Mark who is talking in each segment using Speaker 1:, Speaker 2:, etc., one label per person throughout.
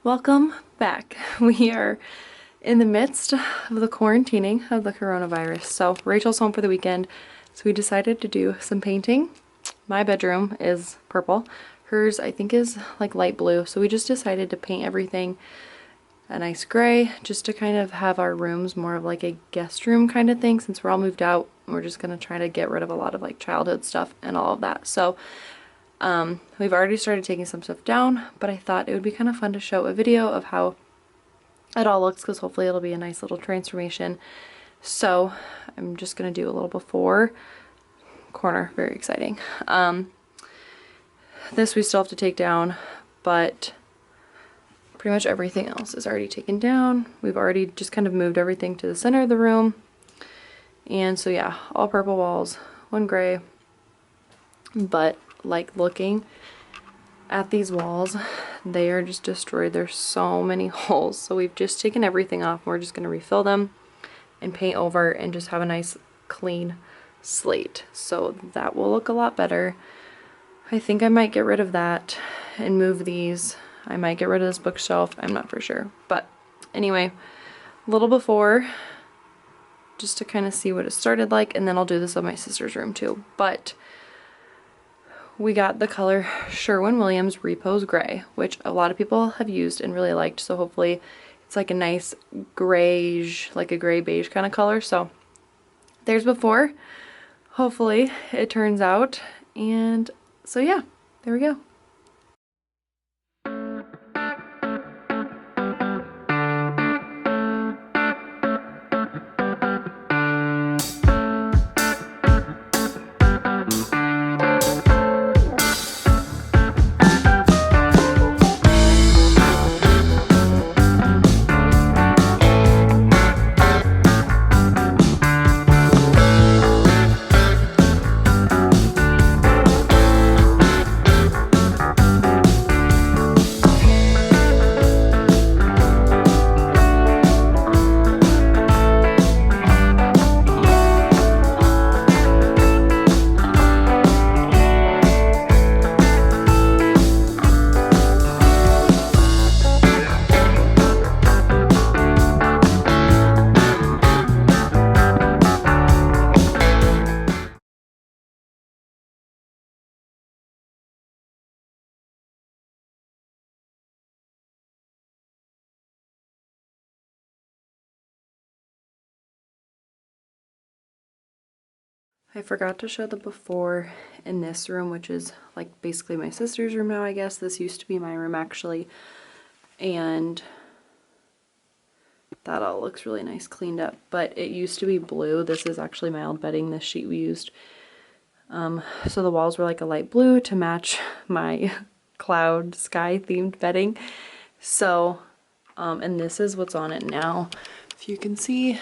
Speaker 1: Welcome back. We are in the midst of the quarantining of the coronavirus. So Rachel's home for the weekend, so we decided to do some painting. My bedroom is purple. Hers, I think, is like light blue. So we just decided to paint everything a nice gray, just to kind of have our rooms more of like a guest room kind of thing. Since we're all moved out, we're just going to try to get rid of a lot of like childhood stuff and all of that. So we've already started taking some stuff down, but I thought it would be kind of fun to show a video of how it all looks, because hopefully it'll be a nice little transformation. So I'm just going to do a little before corner. Very exciting. This we still have to take down, but pretty much everything else is already taken down. We've already just kind of moved everything to the center of the room. And so yeah, all purple walls, one gray. But like looking at these walls, they are just destroyed. There's so many holes. So we've just taken everything off. We're just going to refill them and paint over and just have a nice clean slate. So that will look a lot better. I think I might get rid of that and move these. I might get rid of this bookshelf. I'm not for sure. But anyway, a little before, just to kind of see what it started like. And then I'll do this on my sister's room too. But we got the color Sherwin-Williams Repose Gray, which a lot of people have used and really liked. So hopefully it's like a nice grayish, like a gray beige kind of color. So there's before. Hopefully it turns out. And so yeah, there we go. I forgot to show the before in this room, which is like basically my sister's room now, I guess. This used to be my room actually. And that all looks really nice cleaned up, but it used to be blue. This is actually my old bedding, this sheet we used. So the walls were like a light blue to match my cloud sky themed bedding. So, and this is what's on it now, if you can see.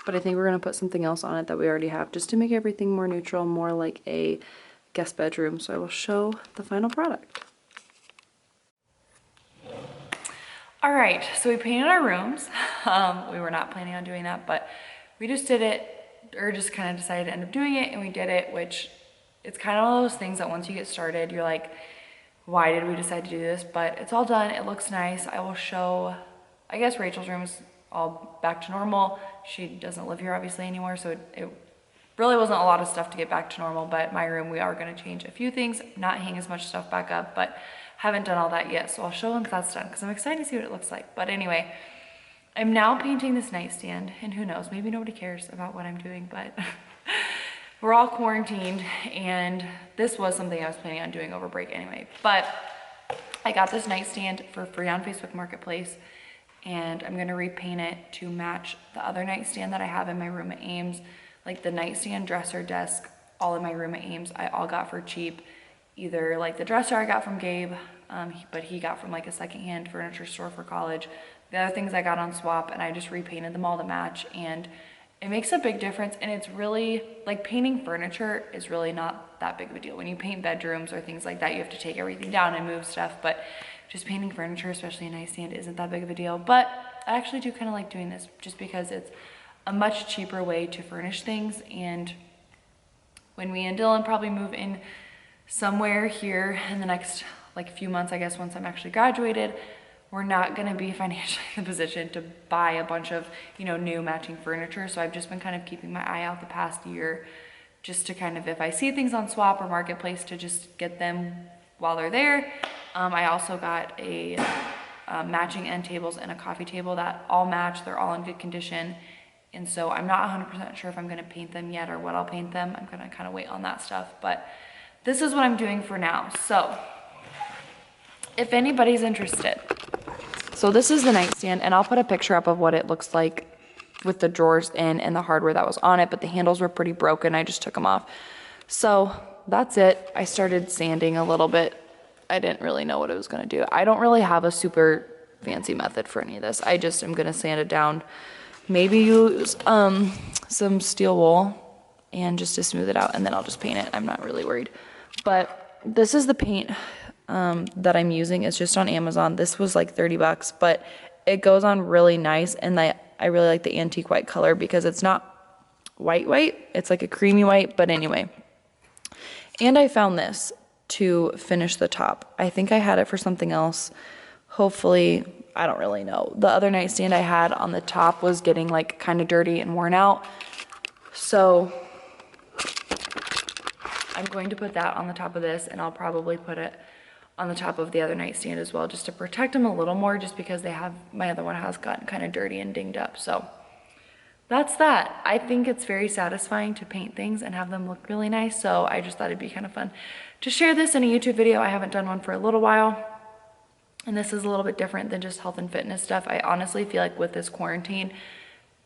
Speaker 1: But I think we're going to put something else on it that we already have, just to make everything more neutral, more like a guest bedroom. So I will show the final product. All right, so we painted our rooms. We were not planning on doing that, but we just did it, or just kind of decided to end up doing it, and we did it, which it's kind of one of those things that once you get started, you're like, why did we decide to do this? But it's all done. It looks nice. I will show, I guess Rachel's room is all back to normal. She doesn't live here obviously anymore, so it really wasn't a lot of stuff to get back to normal. But my room, we are going to change a few things, not hang as much stuff back up, but haven't done all that yet. So I'll show once that's done, because I'm excited to see what it looks like. But anyway, I'm now painting this nightstand, and who knows, maybe nobody cares about what I'm doing, but we're all quarantined, and this was something I was planning on doing over break anyway. But I got this nightstand for free on Facebook Marketplace, and I'm gonna repaint it to match the other nightstand that I have in my room at Ames. Like the nightstand, dresser, desk, all in my room at Ames, I all got for cheap. Either like the dresser I got from Gabe, but he got from like a secondhand furniture store for college. The other things I got on swap, and I just repainted them all to match, and it makes a big difference. And it's really, like, painting furniture is really not that big of a deal. When you paint bedrooms or things like that, you have to take everything down and move stuff, but just painting furniture, especially a nightstand, isn't that big of a deal. But I actually do kind of like doing this just because it's a much cheaper way to furnish things. And when me and Dylan probably move in somewhere here in the next like a few months, I guess, once I'm actually graduated, we're not gonna be financially in a position to buy a bunch of, you know, new matching furniture. So I've just been kind of keeping my eye out the past year just to kind of, if I see things on Swap or Marketplace, to just get them while they're there. I also got a matching end tables and a coffee table that all match. They're all in good condition. And so I'm not 100% sure if I'm gonna paint them yet or what I'll paint them. I'm gonna kind of wait on that stuff, but this is what I'm doing for now. So if anybody's interested. So this is the nightstand, and I'll put a picture up of what it looks like with the drawers in and the hardware that was on it, but the handles were pretty broken. I just took them off. So that's it. I started sanding a little bit. I didn't really know what it was gonna do. I don't really have a super fancy method for any of this. I just am gonna sand it down. Maybe use some steel wool and just to smooth it out, and then I'll just paint it. I'm not really worried. But this is the paint that I'm using. It's just on Amazon. This was like 30 bucks, but it goes on really nice, and I really like the antique white color because it's not white, it's like a creamy white, but anyway. And I found this to finish the top. I think I had it for something else. Hopefully, I don't really know. The other nightstand I had on the top was getting like kind of dirty and worn out. So I'm going to put that on the top of this, and I'll probably put it on the top of the other nightstand as well, just to protect them a little more, just because my other one has gotten kind of dirty and dinged up. So that's that. I think it's very satisfying to paint things and have them look really nice. So I just thought it'd be kind of fun to share this in a YouTube video. I haven't done one for a little while, and this is a little bit different than just health and fitness stuff. I honestly feel like with this quarantine,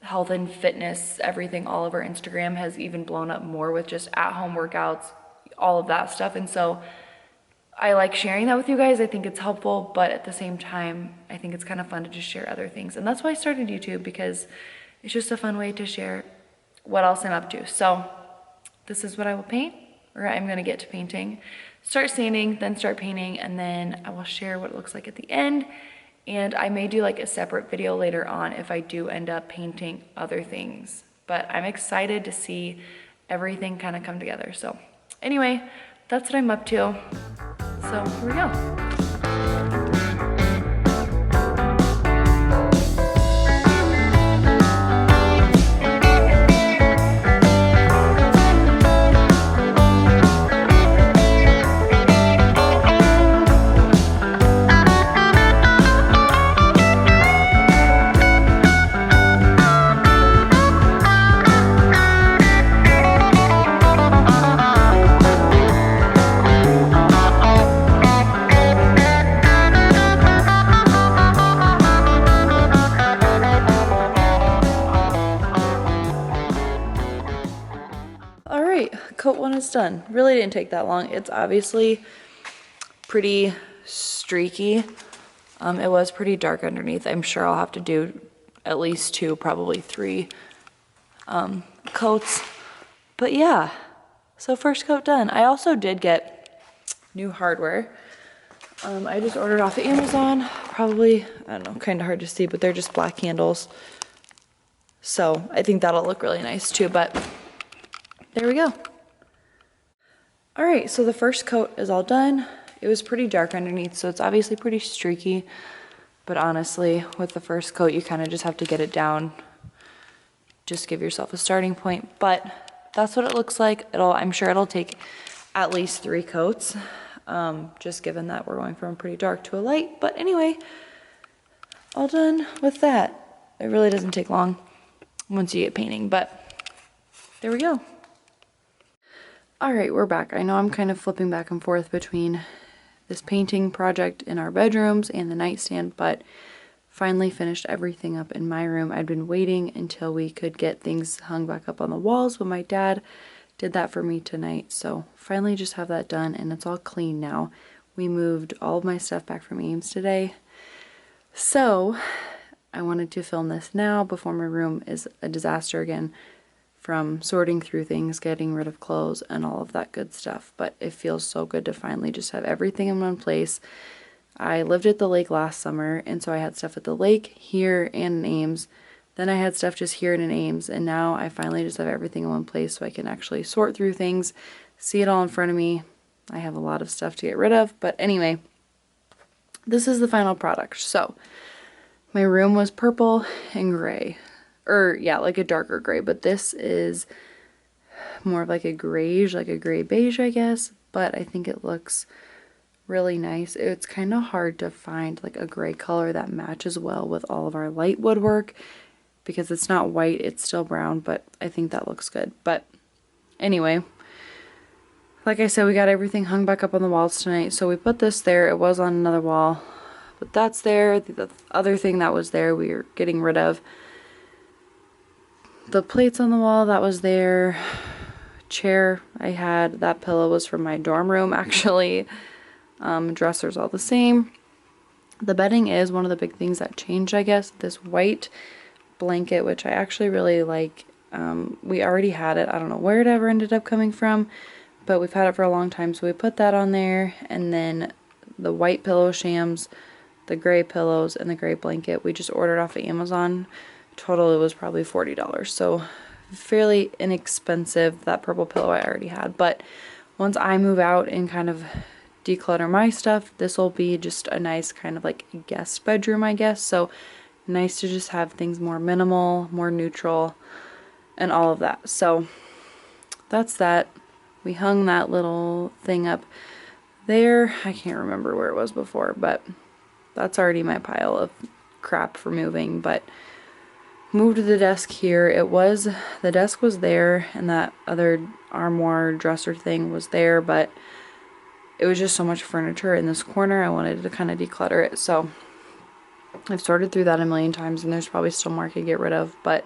Speaker 1: health and fitness, everything all over Instagram has even blown up more with just at-home workouts, all of that stuff. And so I like sharing that with you guys. I think it's helpful, but at the same time, I think it's kind of fun to just share other things. And that's why I started YouTube, because it's just a fun way to share what else I'm up to. So this is what I will paint, or I'm gonna get to painting, start sanding, then start painting, and then I will share what it looks like at the end. And I may do like a separate video later on if I do end up painting other things. But I'm excited to see everything kind of come together. So anyway, that's what I'm up to. So here we go. Coat one is done. Really didn't take that long. It's obviously pretty streaky. It was pretty dark underneath. I'm sure I'll have to do at least 2, probably 3 coats. But yeah, so first coat done. I also did get new hardware. I just ordered off of Amazon. Probably, I don't know, kind of hard to see, but they're just black handles. So I think that'll look really nice too, but there we go. All right, so the first coat is all done. It was pretty dark underneath, so it's obviously pretty streaky, but honestly, with the first coat, you kind of just have to get it down. Just give yourself a starting point, but that's what it looks like. I'm sure it'll take at least 3 coats, just given that we're going from pretty dark to a light. But anyway, all done with that. It really doesn't take long once you get painting, but there we go. All right, we're back. I know I'm kind of flipping back and forth between this painting project in our bedrooms and the nightstand, but finally finished everything up in my room. I'd been waiting until we could get things hung back up on the walls, but my dad did that for me tonight. So finally just have that done, and it's all clean now. We moved all of my stuff back from Ames today. So I wanted to film this now before my room is a disaster again, from sorting through things, getting rid of clothes, and all of that good stuff. But it feels so good to finally just have everything in one place. I lived at the lake last summer, and so I had stuff at the lake, here, and in Ames. Then I had stuff just here and in Ames, and now I finally just have everything in one place so I can actually sort through things, see it all in front of me. I have a lot of stuff to get rid of, but anyway, this is the final product. So my room was purple and gray, or yeah, like a darker gray, but this is more of like a grayish, like a gray beige, I guess, but I think it looks really nice. It's kind of hard to find like a gray color that matches well with all of our light woodwork because it's not white, it's still brown, but I think that looks good. But anyway, like I said, we got everything hung back up on the walls tonight. So we put this there. It was on another wall, but that's there. The other thing that was there, we are getting rid of. The plates on the wall, that was there. Chair I had, that pillow was from my dorm room actually. Dressers all the same. The bedding is one of the big things that changed, I guess. This white blanket, which I actually really like. We already had it. I don't know where it ever ended up coming from, but we've had it for a long time, so we put that on there. And then the white pillow shams, the gray pillows, and the gray blanket we just ordered off of Amazon. Total, it was probably $40, so fairly inexpensive. That purple pillow I already had, but once I move out and kind of declutter my stuff, this will be just a nice kind of like guest bedroom, I guess. So nice to just have things more minimal, more neutral, and all of that. So that's that. We hung that little thing up there. I can't remember where it was before, but that's already my pile of crap for moving. But moved the desk here. The desk was there, and that other armoire dresser thing was there, but it was just so much furniture in this corner. I wanted to kind of declutter it, so I've sorted through that a million times, and there's probably still more I could get rid of, but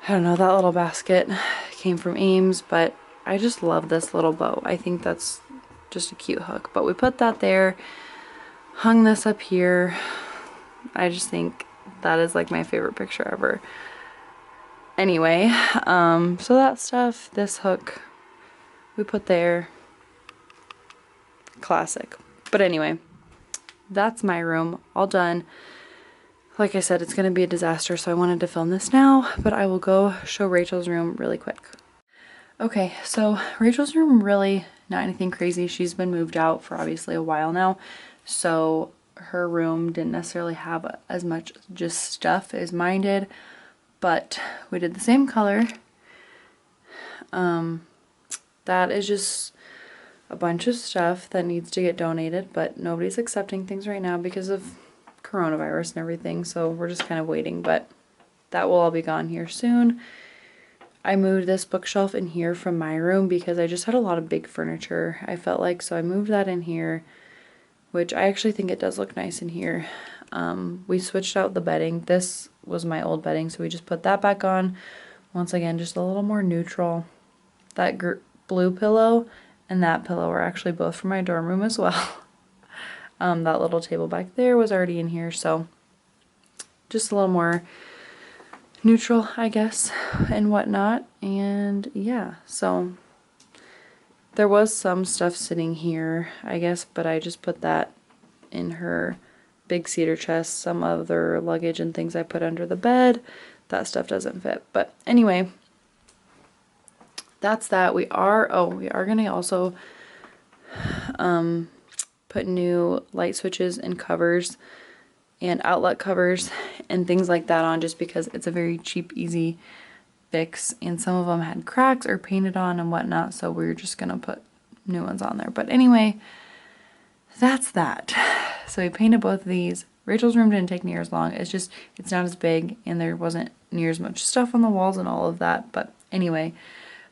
Speaker 1: I don't know, that little basket came from Ames, but I just love this little bow. I think that's just a cute hook, but we put that there, hung this up here. I just think that is like my favorite picture ever. Anyway, so that stuff, this hook, we put there. Classic. But anyway, that's my room all done. Like I said, it's going to be a disaster, so I wanted to film this now, but I will go show Rachel's room really quick. Okay, so Rachel's room, really not anything crazy. She's been moved out for obviously a while now, so her room didn't necessarily have as much just stuff as mine did, but we did the same color. That is just a bunch of stuff that needs to get donated, but nobody's accepting things right now because of coronavirus and everything, so we're just kind of waiting, but that will all be gone here soon. I moved this bookshelf in here from my room because I just had a lot of big furniture, I felt like, so I moved that in here, which I actually think it does look nice in here. We switched out the bedding. This was my old bedding, so we just put that back on. Once again, just a little more neutral. That blue pillow and that pillow are actually both from my dorm room as well. That little table back there was already in here, so just a little more neutral, I guess, and whatnot. And yeah, so there was some stuff sitting here, I guess, but I just put that in her big cedar chest. Some other luggage and things I put under the bed. That stuff doesn't fit. But anyway, that's that. We are going to also put new light switches and covers and outlet covers and things like that on, just because it's a very cheap, easy fix, and some of them had cracks or painted on and whatnot, so we're just gonna put new ones on there. But anyway, that's that. So we painted both of these. Rachel's room didn't take near as long. It's not as big, and there wasn't near as much stuff on the walls and all of that. But anyway,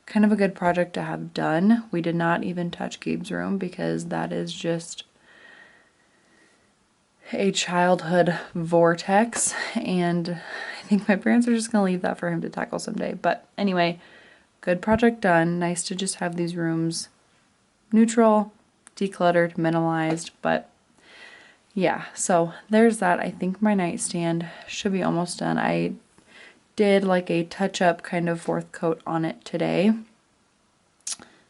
Speaker 1: kind of a good project to have done. We did not even touch Gabe's room because that is just a childhood vortex, and I think my parents are just gonna leave that for him to tackle someday. But anyway, good project done. Nice to just have these rooms neutral, decluttered, minimalized. But yeah, so there's that. I think my nightstand should be almost done. I did like a touch-up kind of fourth coat on it today,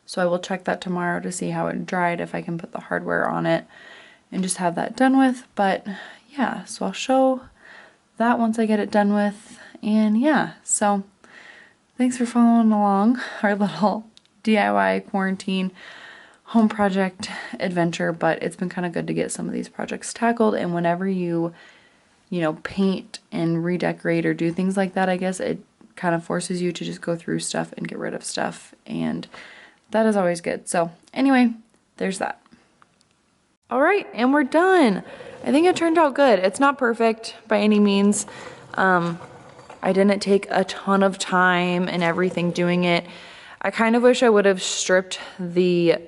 Speaker 1: so I will check that tomorrow to see how it dried, if I can put the hardware on it and just have that done with. But yeah, so I'll show that once I get it done with. And yeah, so thanks for following along our little DIY quarantine home project adventure, but it's been kind of good to get some of these projects tackled. And whenever you know, paint and redecorate or do things like that, I guess it kind of forces you to just go through stuff and get rid of stuff, and that is always good. So anyway, there's that. All right, and we're done. I think it turned out good. It's not perfect by any means. I didn't take a ton of time and everything doing it. I kind of wish I would have stripped the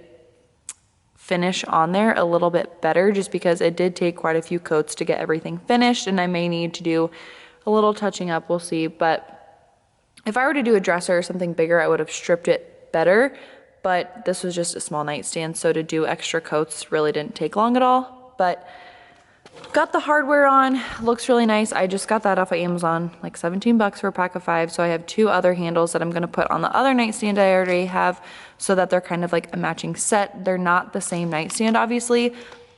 Speaker 1: finish on there a little bit better, just because it did take quite a few coats to get everything finished, and I may need to do a little touching up, we'll see. But if I were to do a dresser or something bigger, I would have stripped it better, but this was just a small nightstand, so to do extra coats really didn't take long at all. But got the hardware on, looks really nice. I just got that off of Amazon, like 17 bucks for a pack of 5. So I have 2 other handles that I'm gonna put on the other nightstand I already have, so that they're kind of like a matching set. They're not the same nightstand, obviously,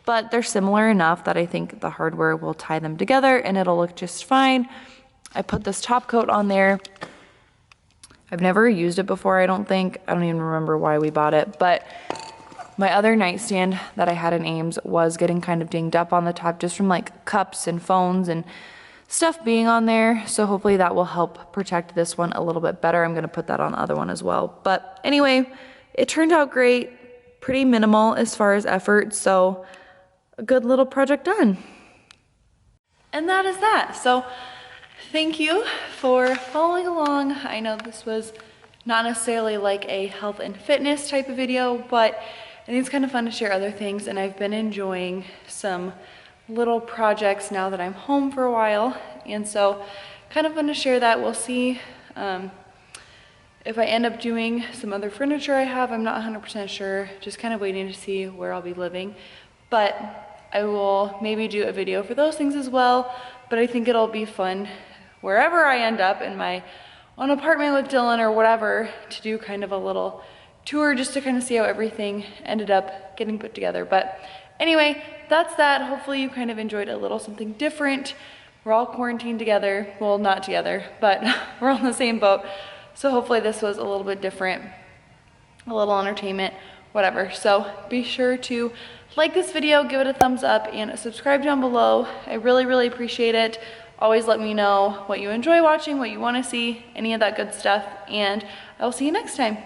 Speaker 1: but they're similar enough that I think the hardware will tie them together and it'll look just fine. I put this top coat on there. I've never used it before, I don't think. I don't even remember why we bought it, but my other nightstand that I had in Ames was getting kind of dinged up on the top just from like cups and phones and stuff being on there. So hopefully that will help protect this one a little bit better. I'm gonna put that on the other one as well. But anyway, it turned out great, pretty minimal as far as effort. So a good little project done. And that is that. So thank you for following along. I know this was not necessarily like a health and fitness type of video, but I think it's kind of fun to share other things, and I've been enjoying some little projects now that I'm home for a while, and so kind of fun to share that. We'll see if I end up doing some other furniture I have. I'm not 100% sure, just kind of waiting to see where I'll be living, but I will maybe do a video for those things as well. But I think it'll be fun wherever I end up in my own apartment with Dylan or whatever, to do kind of a little tour just to kind of see how everything ended up getting put together. But anyway, that's that. Hopefully you kind of enjoyed a little something different. We're all quarantined together. Well, not together, but we're all in the same boat. So hopefully this was a little bit different, a little entertainment, whatever. So be sure to like this video, give it a thumbs up, and subscribe down below. I really, really appreciate it. Always let me know what you enjoy watching, what you want to see, any of that good stuff, and I will see you next time.